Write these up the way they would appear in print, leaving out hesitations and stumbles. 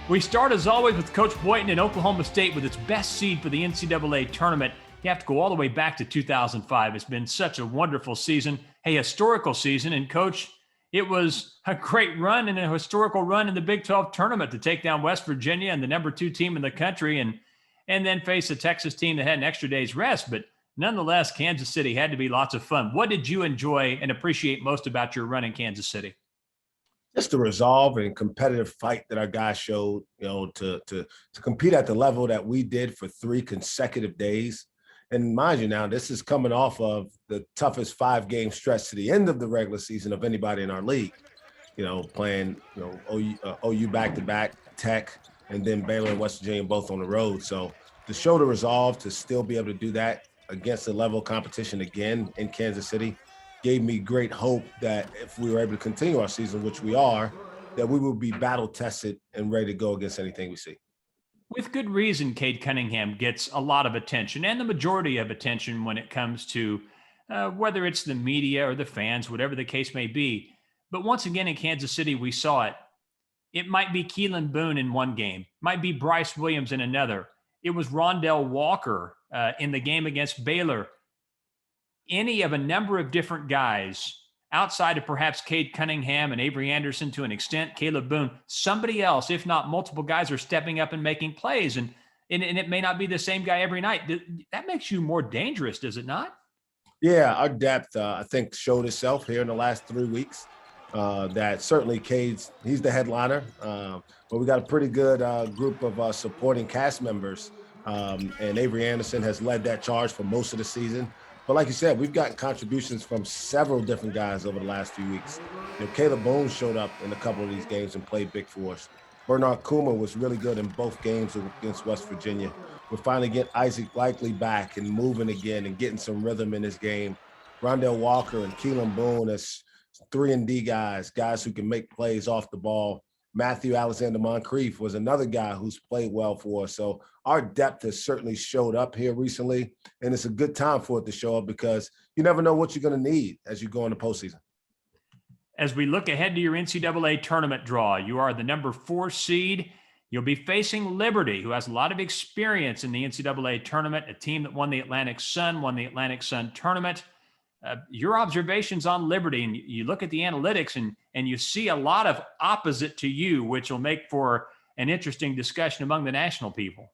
We start, as always, with Coach Boynton in Oklahoma State with its best seed for the NCAA tournament. You have to go all the way back to 2005. It's been such a wonderful season, a historical season. And, Coach, it was a great run and a historical run in the Big 12 tournament to take down West Virginia and the number 2 team in the country and then face a Texas team that had an extra day's rest. But nonetheless, Kansas City had to be lots of fun. What did you enjoy and appreciate most about your run in Kansas City? Just the resolve and competitive fight that our guys showed, to compete at the level that we did for 3 consecutive days. And mind you, now this is coming off of the toughest 5-game stretch to the end of the regular season of anybody in our league. Playing OU back-to-back, Tech, and then Baylor and West Virginia both on the road. So to show the resolve to still be able to do that against the level of competition again in Kansas City gave me great hope that if we were able to continue our season, which we are, that we will be battle-tested and ready to go against anything we see. With good reason, Cade Cunningham gets a lot of attention and the majority of attention when it comes to whether it's the media or the fans, whatever the case may be. But once again in Kansas City, we saw it. It might be Keelan Boone in one game, might be Bryce Williams in another. It was Rondell Walker in the game against Baylor. Any of a number of different guys outside of perhaps Cade Cunningham and Avery Anderson to an extent, Caleb Boone, somebody else, if not multiple guys, are stepping up and making plays. And it may not be the same guy every night. That makes you more dangerous, does it not? Yeah, our depth, I think, showed itself here in the last 3 weeks. That certainly he's the headliner. But we got a pretty good group of supporting cast members. And Avery Anderson has led that charge for most of the season. But like you said, we've gotten contributions from several different guys over the last few weeks. Caleb Boone showed up in a couple of these games and played big for us. Bernard Kuma was really good in both games against West Virginia. We're finally getting Isaac Likely back and moving again and getting some rhythm in his game. Rondell Walker and Keelan Boone as 3-and-D guys who can make plays off the ball. Matthew Alexander Moncrief was another guy who's played well for us. So our depth has certainly showed up here recently, and it's a good time for it to show up because you never know what you're going to need as you go into postseason. As we look ahead to your NCAA tournament draw, you are the number 4 seed. You'll be facing Liberty, who has a lot of experience in the NCAA tournament, a team that won the Atlantic Sun tournament. Your observations on Liberty, and you look at the analytics and you see a lot of opposite to you, which will make for an interesting discussion among the national people.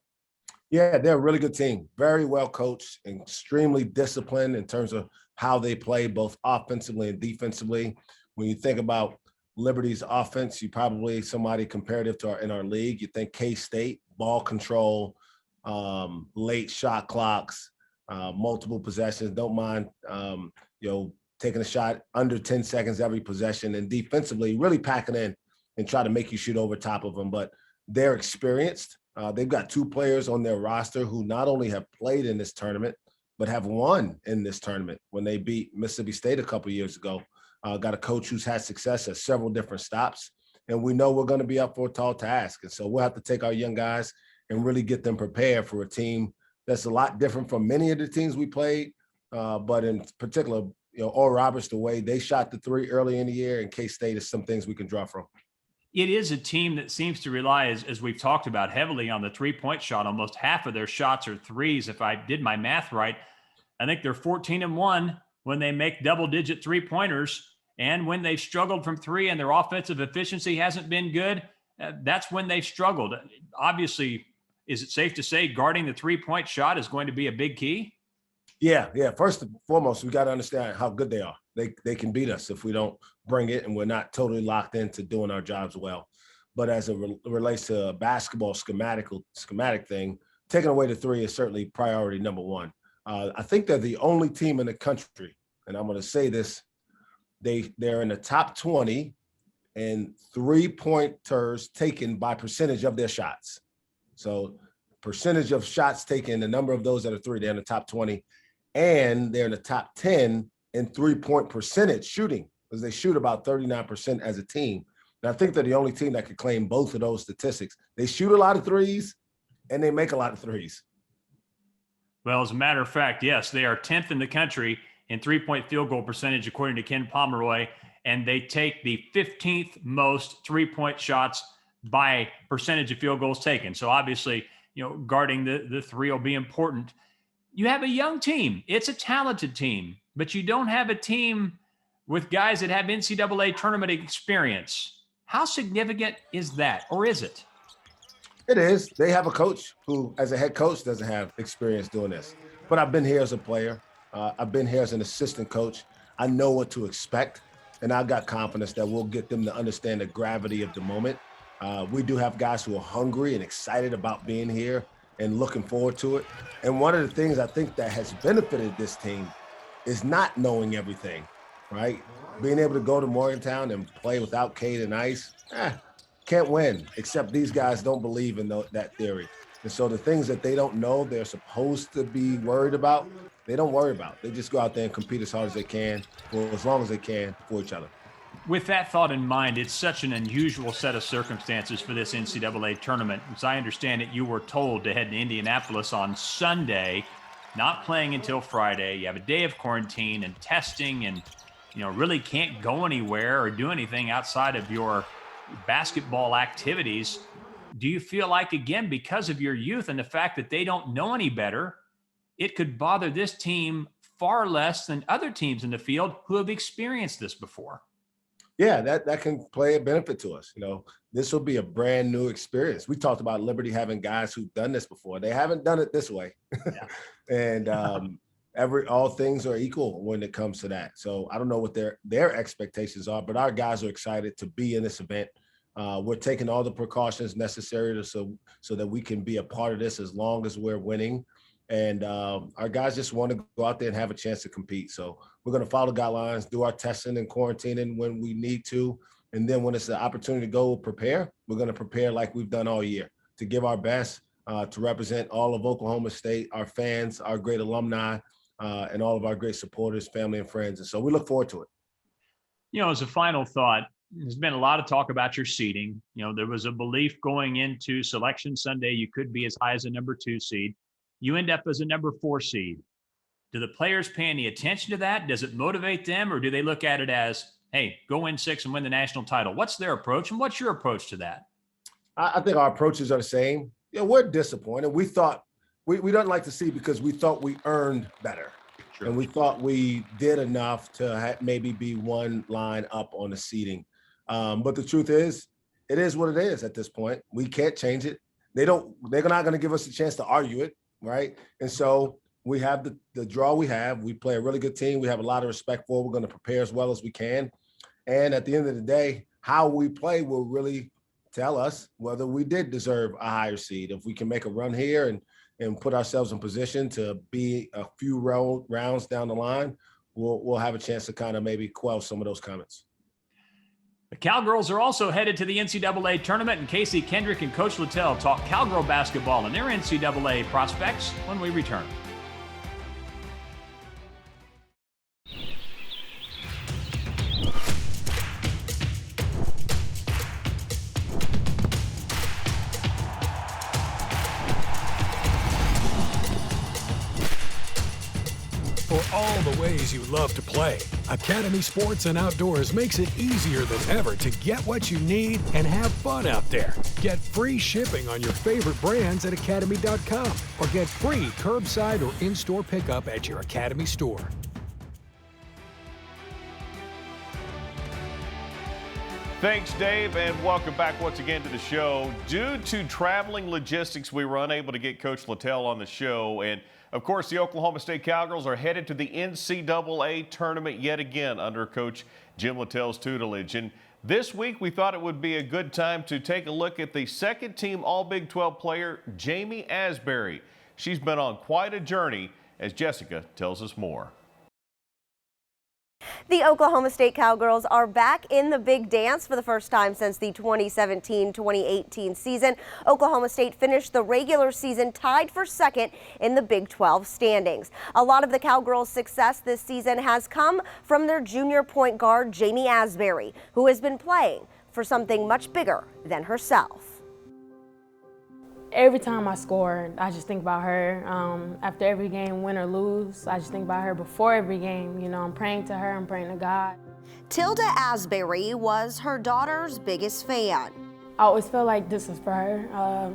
Yeah, they're a really good team. Very well coached, extremely disciplined in terms of how they play, both offensively and defensively. When you think about Liberty's offense, you probably somebody comparative to in our league. You think K-State, ball control, late shot clocks, multiple possessions, don't mind, taking a shot under 10 seconds every possession, and defensively really packing in and try to make you shoot over top of them. But they're experienced. They've got 2 players on their roster who not only have played in this tournament, but have won in this tournament when they beat Mississippi State a couple years ago. Got a coach who's had success at several different stops, and we know we're going to be up for a tall task. And so we'll have to take our young guys and really get them prepared for a team that's a lot different from many of the teams we played, but in particular, Oral Roberts, the way they shot the 3 early in the year, and K-State is some things we can draw from. It is a team that seems to rely, as we've talked about, heavily on the 3-point shot. Almost half of their shots are threes. If I did my math right, I think they're 14-1 when they make double-digit 3-pointers. And when they've struggled from 3 and their offensive efficiency hasn't been good, that's when they've struggled. Obviously, is it safe to say guarding the 3-point shot is going to be a big key? Yeah. First and foremost, we got to understand how good they are. They can beat us if we don't bring it and we're not totally locked into doing our jobs well. But as it relates to a basketball schematic thing, taking away the 3 is certainly priority number 1. I think they're the only team in the country, and I'm going to say this, they're in the top 20 in 3-pointers taken by percentage of their shots. So percentage of shots taken, the number of those that are 3, they're in the top 20. And they're in the top 10 in 3-point percentage shooting, because they shoot about 39% as a team. And I think they're the only team that could claim both of those statistics. They shoot a lot of threes and they make a lot of threes. Well, as a matter of fact, yes, they are 10th in the country in 3-point field goal percentage, according to Ken Pomeroy, and they take the 15th most 3-point shots by percentage of field goals taken. So obviously, guarding the three will be important. You have a young team. It's a talented team, but you don't have a team with guys that have NCAA tournament experience. How significant is that, or is it? It is. They have a coach who, as a head coach, doesn't have experience doing this. But I've been here as a player. I've been here as an assistant coach. I know what to expect, and I've got confidence that we'll get them to understand the gravity of the moment. We do have guys who are hungry and excited about being here and looking forward to it. And one of the things I think that has benefited this team is not knowing everything, right? Being able to go to Morgantown and play without Cade and Ice, can't win, except these guys don't believe in that theory. And so the things that they don't know they're supposed to be worried about, they don't worry about. They just go out there and compete as hard as they can, for as long as they can, for each other. With that thought in mind, it's such an unusual set of circumstances for this NCAA tournament. As I understand it, you were told to head to Indianapolis on Sunday, not playing until Friday. You have a day of quarantine and testing and, really can't go anywhere or do anything outside of your basketball activities. Do you feel like, again, because of your youth and the fact that they don't know any better, it could bother this team far less than other teams in the field who have experienced this before? Yeah, that can play a benefit to us. This will be a brand new experience. We talked about Liberty having guys who've done this before. They haven't done it this way. Yeah. And all things are equal when it comes to that. So I don't know what their expectations are, but our guys are excited to be in this event. We're taking all the precautions necessary so that we can be a part of this as long as we're winning. And our guys just want to go out there and have a chance to compete. So we're going to follow the guidelines, do our testing and quarantining when we need to. And then when it's the opportunity to go prepare, we're going to prepare like we've done all year to give our best to represent all of Oklahoma State, our fans, our great alumni, and all of our great supporters, family, and friends. And so we look forward to it. As a final thought, there's been a lot of talk about your seeding. There was a belief going into Selection Sunday you could be as high as a number 2 seed. You end up as a number 4 seed. Do the players pay any attention to that? Does it motivate them, or do they look at it as, hey, go win 6 and win the national title? What's their approach, and what's your approach to that? I think our approaches are the same. We're disappointed. We thought we don't like to see because we thought we earned better. Sure. And we thought we did enough to maybe be one line up on the seeding. But the truth is, it is what it is at this point. We can't change it. They're not going to give us a chance to argue it, right? And so we have the draw we have. We play a really good team. We have a lot of respect for it. We're going to prepare as well as we can. And at the end of the day, how we play will really tell us whether we did deserve a higher seed. If we can make a run here and put ourselves in position to be a few rounds down the line, we'll have a chance to kind of maybe quell some of those comments. The Cowgirls are also headed to the NCAA tournament, and Casey Kendrick and Coach Littell talk Cowgirl basketball and their NCAA prospects when we return. For all the ways you love to play, Academy Sports and Outdoors makes it easier than ever to get what you need and have fun out there. Get free shipping on your favorite brands at academy.com or get free curbside or in-store pickup at your Academy store. Thanks, Dave, and welcome back once again to the show. Due to traveling logistics, we were unable to get Coach Littell on the show, and of course, the Oklahoma State Cowgirls are headed to the NCAA tournament yet again under Coach Jim Littell's tutelage. And this week, we thought it would be a good time to take a look at the second-team All-Big 12 player, Ja'mee Asberry. She's been on quite a journey, as Jessica tells us more. The Oklahoma State Cowgirls are back in the big dance for the first time since the 2017-2018 season. Oklahoma State finished the regular season tied for second in the Big 12 standings. A lot of the Cowgirls' success this season has come from their junior point guard, Ja'mee Asberry, who has been playing for something much bigger than herself. Every time I score, I just think about her. After every game, win or lose, I just think about her. Before every game, I'm praying to her, I'm praying to God. Tilda Asberry was her daughter's biggest fan. I always feel like this is for her.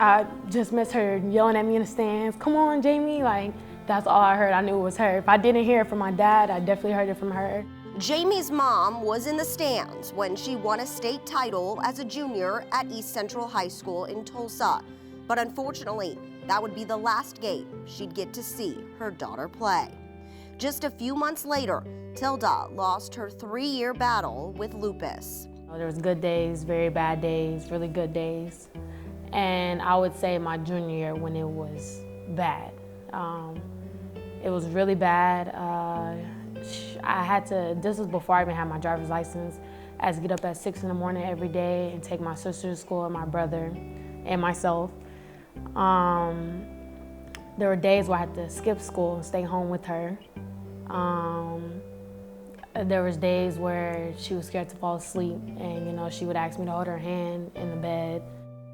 I just miss her yelling at me in the stands, "Come on, Ja'mee!" Like, that's all I heard. I knew it was her. If I didn't hear it from my dad, I definitely heard it from her. Ja'mee's mom was in the stands when she won a state title as a junior at East Central High School in Tulsa. But unfortunately, that would be the last game she'd get to see her daughter play. Just a few months later, Tilda lost her 3-year battle with lupus. There was good days, very bad days, really good days. And I would say my junior year when it was bad. It was really bad. I had to, this was before I even had my driver's license, I had to get up at 6 in the morning every day and take my sister to school and my brother and myself. There were days where I had to skip school and stay home with her. There was days where she was scared to fall asleep and, you know, she would ask me to hold her hand in the bed.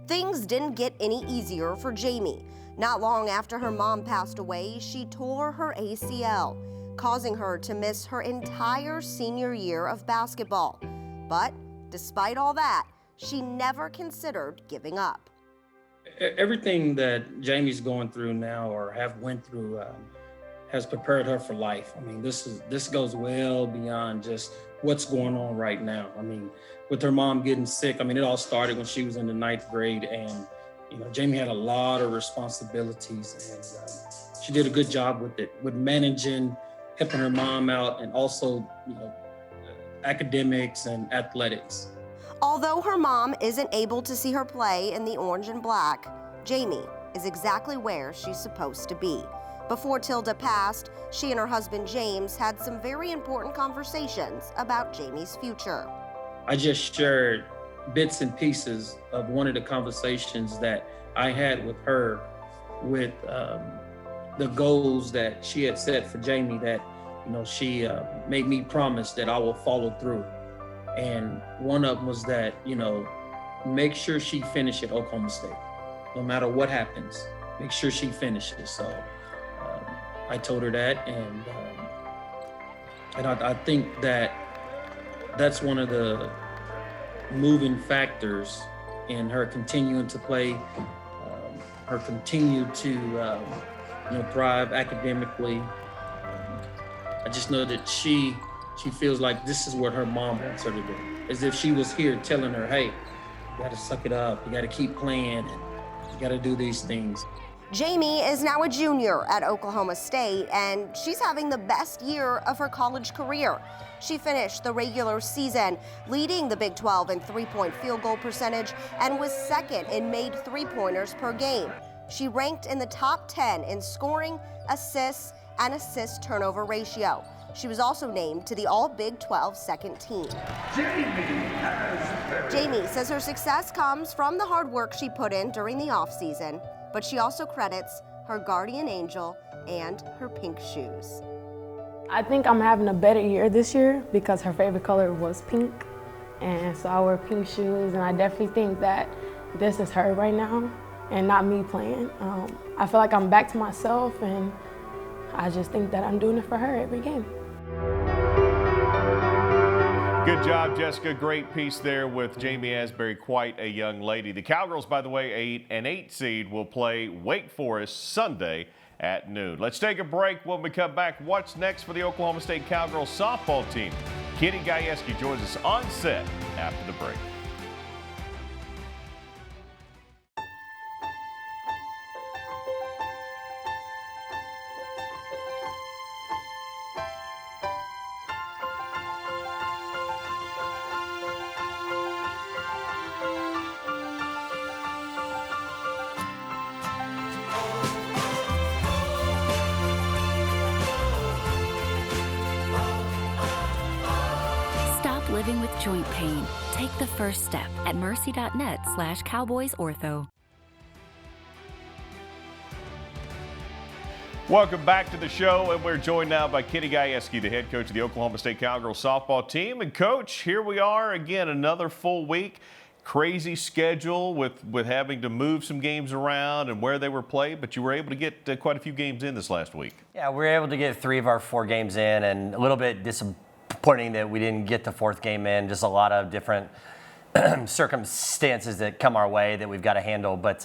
Things didn't get any easier for Ja'mee. Not long after her mom passed away, she tore her ACL, causing her to miss her entire senior year of basketball. But despite all that, she never considered giving up. Everything that Ja'mee's going through now or have went through has prepared her for life. I mean, this goes well beyond just what's going on right now. I mean, with her mom getting sick, I mean, it all started when she was in the 9th grade, and you know, Ja'mee had a lot of responsibilities, and she did a good job with it, with managing, helping her mom out, and also, you know, academics and athletics. Although her mom isn't able to see her play in the orange and black, Ja'mee is exactly where she's supposed to be. Before Tilda passed, she and her husband James had some very important conversations about Ja'mee's future. I just shared bits and pieces of one of the conversations that I had with her, with the goals that she had set for Ja'mee, that, you know, she made me promise that I will follow through. And one of them was that, you know, make sure she finishes at Oklahoma State. No matter what happens, make sure she finishes. So I told her that, and I think that that's one of the moving factors in her continuing to play, her continue to you know, thrive academically. I just know that she feels like this is what her mom wants her to do, as if she was here telling her, hey, you gotta suck it up, you gotta keep playing, and you gotta do these things. Ja'mee is now a junior at Oklahoma State, and she's having the best year of her college career. She finished the regular season leading the Big 12 in three-point field goal percentage and was second in made three-pointers per game. She ranked in the top 10 in scoring, assists, and assist turnover ratio. She was also named to the All Big 12 second team. Ja'mee says her success comes from the hard work she put in during the offseason, but she also credits her guardian angel and her pink shoes. I think I'm having a better year this year because her favorite color was pink, and so I wear pink shoes, and I definitely think that this is her right now and not me playing. I feel like I'm back to myself, and I just think that I'm doing it for her every game. Good job, Jessica. Great piece there with Ja'mee Asberry, quite a young lady. The Cowgirls, by the way, an 8 seed, will play Wake Forest Sunday at noon. Let's take a break. When we come back, what's next for the Oklahoma State Cowgirls softball team? Kitty Gajewski joins us on set after the break. Living with joint pain. Take the first step at mercy.net/cowboysortho. Welcome back to the show, and we're joined now by Kitty Gajewski, the head coach of the Oklahoma State Cowgirls softball team. And Coach, here we are again, another full week. Crazy schedule with having to move some games around and where they were played, but you were able to get quite a few games in this last week. Yeah, we were able to get 3 of our 4 games in, and a little bit disappointing that we didn't get the 4th game in. Just a lot of different circumstances that come our way that we've got to handle. But,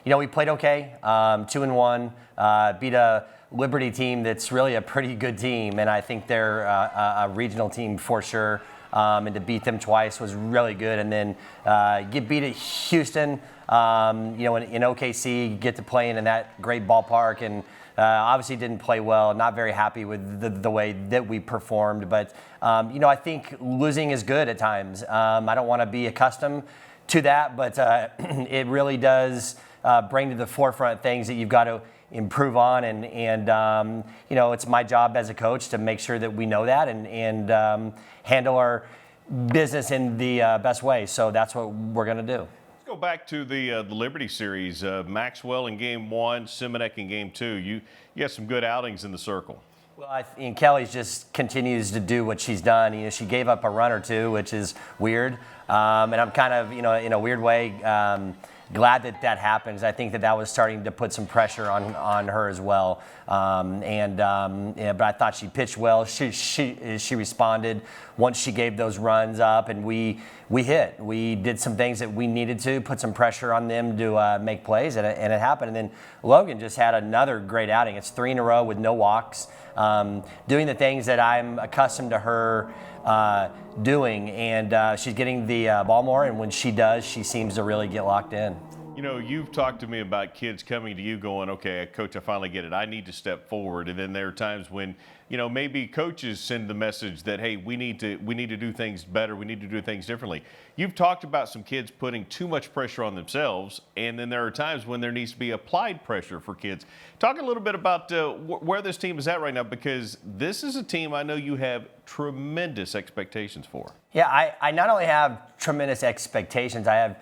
we played okay, 2-1, beat a Liberty team that's really a pretty good team, and I think they're a regional team for sure. And to beat them twice was really good. And then get beat at Houston, in OKC, get to play in that great ballpark, and obviously didn't play well. Not very happy with the way that we performed. But, I think losing is good at times. I don't want to be accustomed to that, but it really does bring to the forefront things that you've got to improve on. And it's my job as a coach to make sure that we know that and handle our business in the best way. So that's what we're going to do. Let's go back to the Liberty series. Maxwell in game 1, Simonek in game 2. You got some good outings in the circle. Well, Kelly's just continues to do what she's done. She gave up a run or two, which is weird. And I'm kind of, in a weird way, glad that happens. I think that was starting to put some pressure on her as well. But I thought she pitched well. She responded once she gave those runs up, and we hit. We did some things that we needed to put some pressure on them to make plays, and it happened. And then Logan just had another great outing. It's 3 in a row with no walks, doing the things that I'm accustomed to her doing, and she's getting the ball more, and when she does, she seems to really get locked in. You've talked to me about kids coming to you going, okay, Coach, I finally get it. I need to step forward. And then there are times when, maybe coaches send the message that, hey, we need to do things better. We need to do things differently. You've talked about some kids putting too much pressure on themselves, and then there are times when there needs to be applied pressure for kids. Talk a little bit about where this team is at right now, because this is a team I know you have tremendous expectations for. Yeah, I not only have tremendous expectations, I have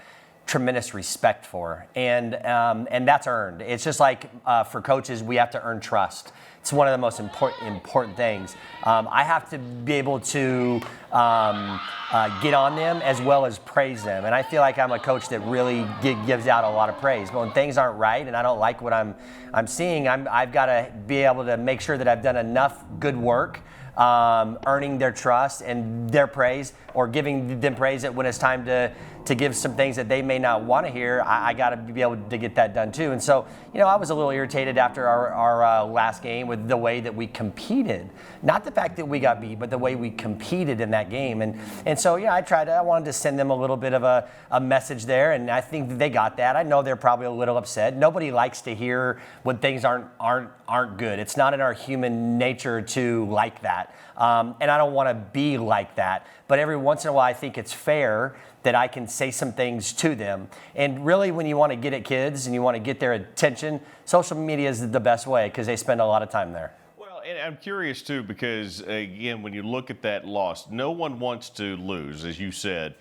tremendous respect for, and that's earned. It's just like for coaches, we have to earn trust. It's one of the most important things. I have to be able to get on them as well as praise them, and I feel like I'm a coach that really gives out a lot of praise. But when things aren't right and I don't like what I'm seeing, I've got to be able to make sure that I've done enough good work, earning their trust and their praise, or giving them praise when it's time to give some things that they may not want to hear. I got to be able to get that done too. And so, I was a little irritated after our last game with the way that we competed. Not the fact that we got beat, but the way we competed in that game. And so, I wanted to send them a little bit of a message there, and I think that they got that. I know they're probably a little upset. Nobody likes to hear when things aren't good. It's not in our human nature to like that. And I don't want to be like that. But every once in a while, I think it's fair that I can say some things to them. And really, when you want to get at kids and you want to get their attention, social media is the best way because they spend a lot of time there. Well, and I'm curious, too, because, again, when you look at that loss, no one wants to lose, as you said.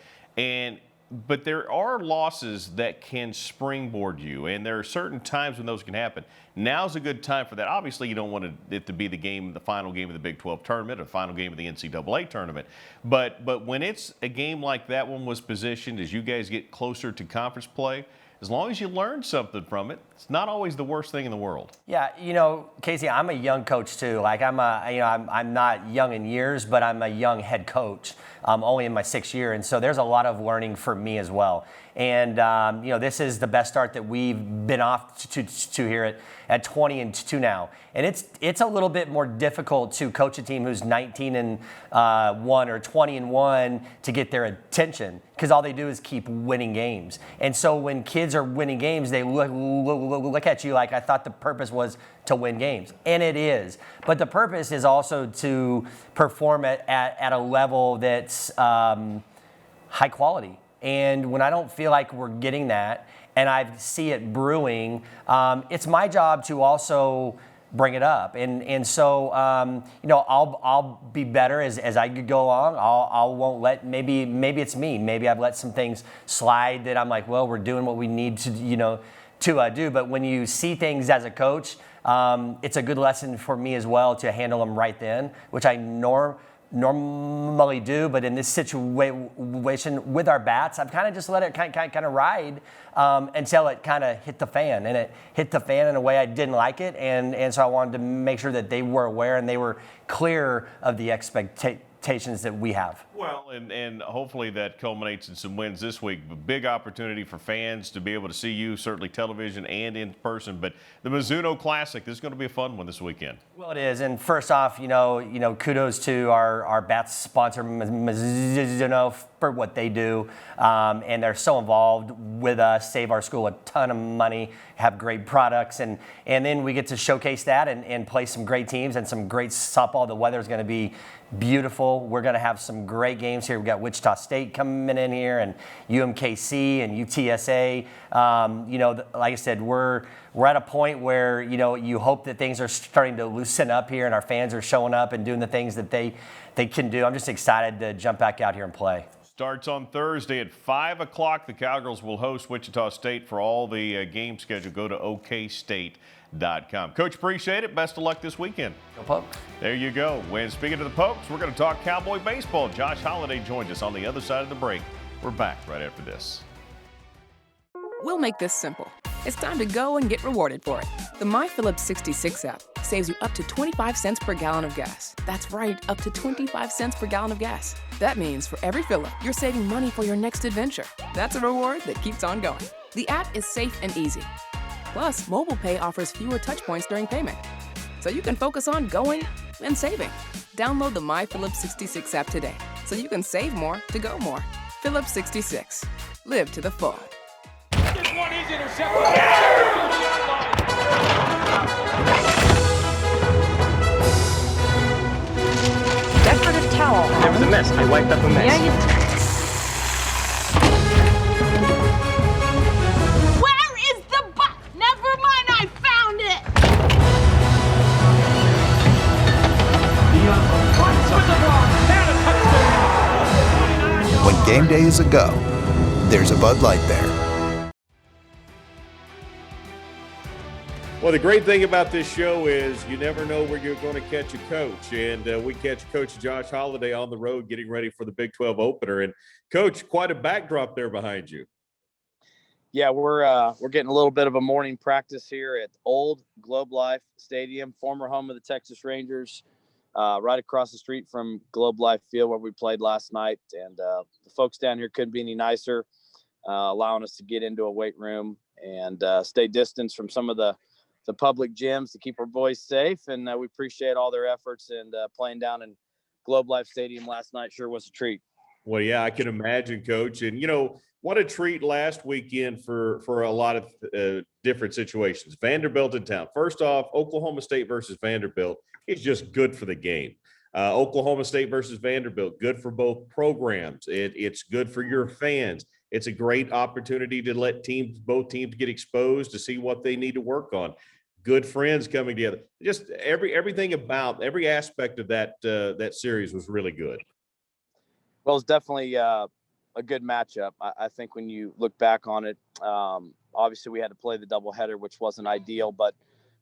But there are losses that can springboard you, and there are certain times when those can happen. Now's a good time for that. Obviously, you don't want it to be the final game of the Big 12 tournament or the final game of the NCAA tournament. But when it's a game like that one was positioned, as you guys get closer to conference play, as long as you learn something from it, it's not always the worst thing in the world. Yeah, Casey, I'm a young coach too. Like I'm not young in years, but I'm a young head coach. I'm only in my 6th year, and so there's a lot of learning for me as well. And this is the best start that we've been off to here at 20-2 now. And it's a little bit more difficult to coach a team who's 19-1 or 20-1 to get their attention, because all they do is keep winning games. And so when kids are winning games, they look at you like, I thought the purpose was to win games. And it is. But the purpose is also to perform at a level that's high quality. And when I don't feel like we're getting that, and I see it brewing, it's my job to also bring it up. And so, I'll be better as I go along. I won't let, maybe it's me. Maybe I've let some things slide that I'm like, well, we're doing what we need to, to do. But when you see things as a coach, it's a good lesson for me as well to handle them right then, which I normally do, but in this situation with our bats, I've kind of just let it kind of ride until it kind of hit the fan, and it hit the fan in a way I didn't like it, and so I wanted to make sure that they were aware and they were clear of the expectations expectations that we have. Well, and hopefully that culminates in some wins this week. A big opportunity for fans to be able to see you, certainly television and in person. But the Mizuno Classic, this is going to be a fun one this weekend. Well, it is. And first off, kudos to our bats sponsor, Mizuno, for what they do. And they're so involved with us, save our school a ton of money, have great products. And then we get to showcase that and play some great teams and some great softball. The weather's going to be beautiful. We're going to have some great games here. We've got Wichita State coming in here, and UMKC and UTSA. Like I said, we're at a point where, you hope that things are starting to loosen up here and our fans are showing up and doing the things that they can do. I'm just excited to jump back out here and play. Starts on Thursday at 5 o'clock. The Cowgirls will host Wichita State. For all the game schedule, go to okstate.com. Coach, appreciate it. Best of luck this weekend. Go Pokes. There you go. When speaking to the Pokes, we're going to talk Cowboy baseball. Josh Holliday joins us on the other side of the break. We're back right after this. We'll make this simple. It's time to go and get rewarded for it. The My Phillips 66 app saves you up to 25 cents per gallon of gas. That's right, up to 25 cents per gallon of gas. That means for every fill-up, you're saving money for your next adventure. That's a reward that keeps on going. The app is safe and easy. Plus, mobile pay offers fewer touch points during payment. So you can focus on going and saving. Download the My Phillips 66 app today so you can save more to go more. Phillips 66. Live to the full. One is intercepted. Decorative towel. There was a mess. I wiped up a mess. Yeah, Where is the butt? Never mind, I found it. When game day is a go, there's a Bud Light there. Well, the great thing about this show is you never know where you're going to catch a coach. And we catch Coach Josh Holliday on the road getting ready for the Big 12 opener. And, Coach, quite a backdrop there behind you. Yeah, we're getting a little bit of a morning practice here at Old Globe Life Stadium, former home of the Texas Rangers, right across the street from Globe Life Field where we played last night. And the folks down here couldn't be any nicer, allowing us to get into a weight room and stay distanced from some of the public gyms to keep our boys safe. And we appreciate all their efforts, and playing down in Globe Life Stadium last night sure was a treat. Well, yeah, I can imagine, Coach. And, what a treat last weekend for a lot of different situations. Vanderbilt in town. First off, Oklahoma State versus Vanderbilt is just good for the game. Oklahoma State versus Vanderbilt, good for both programs. It's good for your fans. It's a great opportunity to let both teams get exposed to see what they need to work on. Good friends coming together. Just everything about every aspect of that series was really good. Well, it's definitely a good matchup. I think when you look back on it, obviously we had to play the doubleheader, which wasn't ideal. But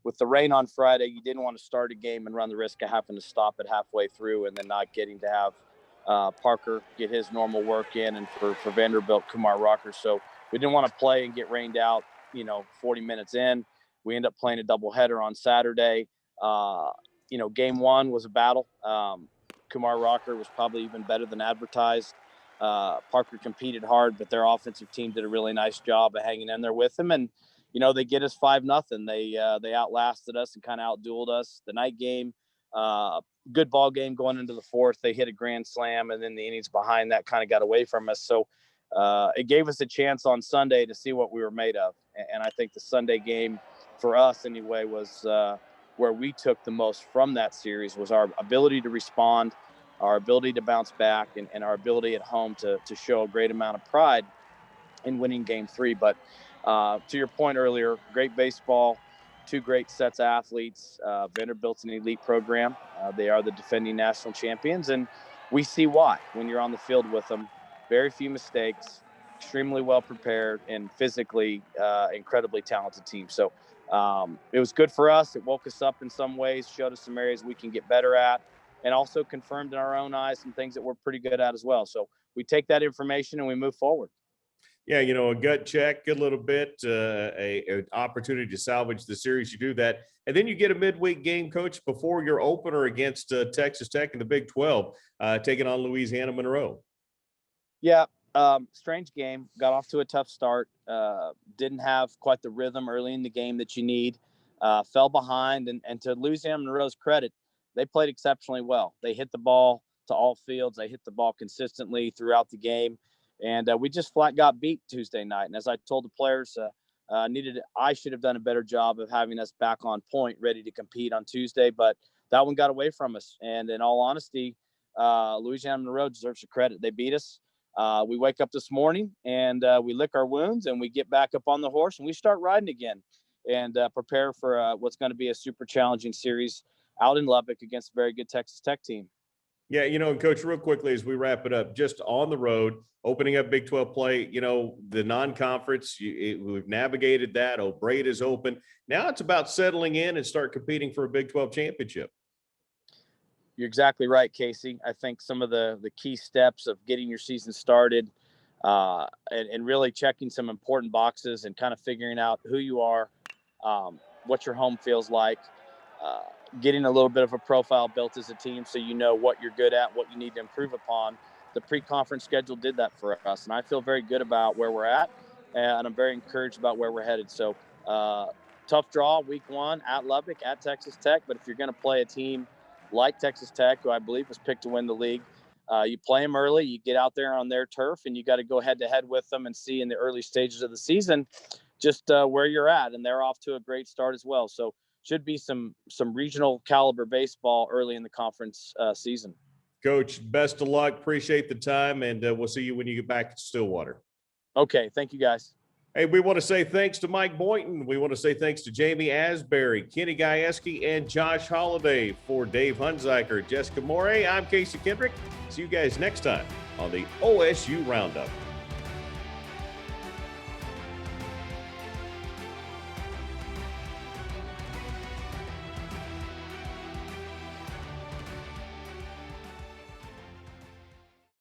with the rain on Friday, you didn't want to start a game and run the risk of having to stop it halfway through and then not getting to have Parker get his normal work in, and for Vanderbilt, Kumar Rocker. So we didn't want to play and get rained out, 40 minutes in. We ended up playing a doubleheader on Saturday. Game one was a battle. Kumar Rocker was probably even better than advertised. Parker competed hard, but their offensive team did a really nice job of hanging in there with him. And, they get us 5-0. They outlasted us and kind of outdueled us. The night game, good ball game going into the fourth. They hit a grand slam, and then the innings behind that kind of got away from us. So it gave us a chance on Sunday to see what we were made of. And I think the Sunday game for us anyway was where we took the most from that series, was our ability to respond, our ability to bounce back, and our ability at home to show a great amount of pride in winning game three. But to your point earlier, great baseball, two great sets of athletes. Vanderbilt's an elite program. They are the defending national champions, and we see why when you're on the field with them. Very few mistakes, extremely well prepared, and physically incredibly talented team. So it was good for us. It woke us up in some ways, showed us some areas we can get better at, and also confirmed in our own eyes some things that we're pretty good at as well. So we take that information and we move forward. Yeah, a gut check, a little bit, an opportunity to salvage the series. You do that. And then you get a midweek game, Coach, before your opener against Texas Tech in the Big 12, taking on Louisiana Monroe. Yeah, strange game. Got off to a tough start. Didn't have quite the rhythm early in the game that you need. Fell behind. And to Louisiana Monroe's credit, they played exceptionally well. They hit the ball to all fields. They hit the ball consistently throughout the game. And we just flat got beat Tuesday night. And as I told the players, I should have done a better job of having us back on point, ready to compete on Tuesday. But that one got away from us. And in all honesty, Louisiana Monroe deserves the credit. They beat us. We wake up this morning and we lick our wounds and we get back up on the horse and we start riding again and prepare for what's going to be a super challenging series out in Lubbock against a very good Texas Tech team. Yeah, and Coach, real quickly as we wrap it up, just on the road, opening up Big 12 play, the non-conference, we've navigated that. O'Brate is open. Now it's about settling in and start competing for a Big 12 championship. You're exactly right, Casey. I think some of the key steps of getting your season started and really checking some important boxes and kind of figuring out who you are, what your home feels like, getting a little bit of a profile built as a team so you know what you're good at, what you need to improve upon. The pre-conference schedule did that for us, and I feel very good about where we're at, and I'm very encouraged about where we're headed. So tough draw week 1 at Lubbock, at Texas Tech, but if you're going to play a team like Texas Tech, who I believe was picked to win the league, you play them early, you get out there on their turf, and you got to go head-to-head with them and see in the early stages of the season just where you're at, and they're off to a great start as well. So should be some regional caliber baseball early in the conference season. Coach, best of luck. Appreciate the time, and we'll see you when you get back to Stillwater. Okay, thank you, guys. Hey, we want to say thanks to Mike Boynton. We want to say thanks to Ja'mee Asberry, Kenny Gajewski, and Josh Holliday. For Dave Hunziker, Jessica Morrey, I'm Casey Kendrick. See you guys next time on the OSU Roundup.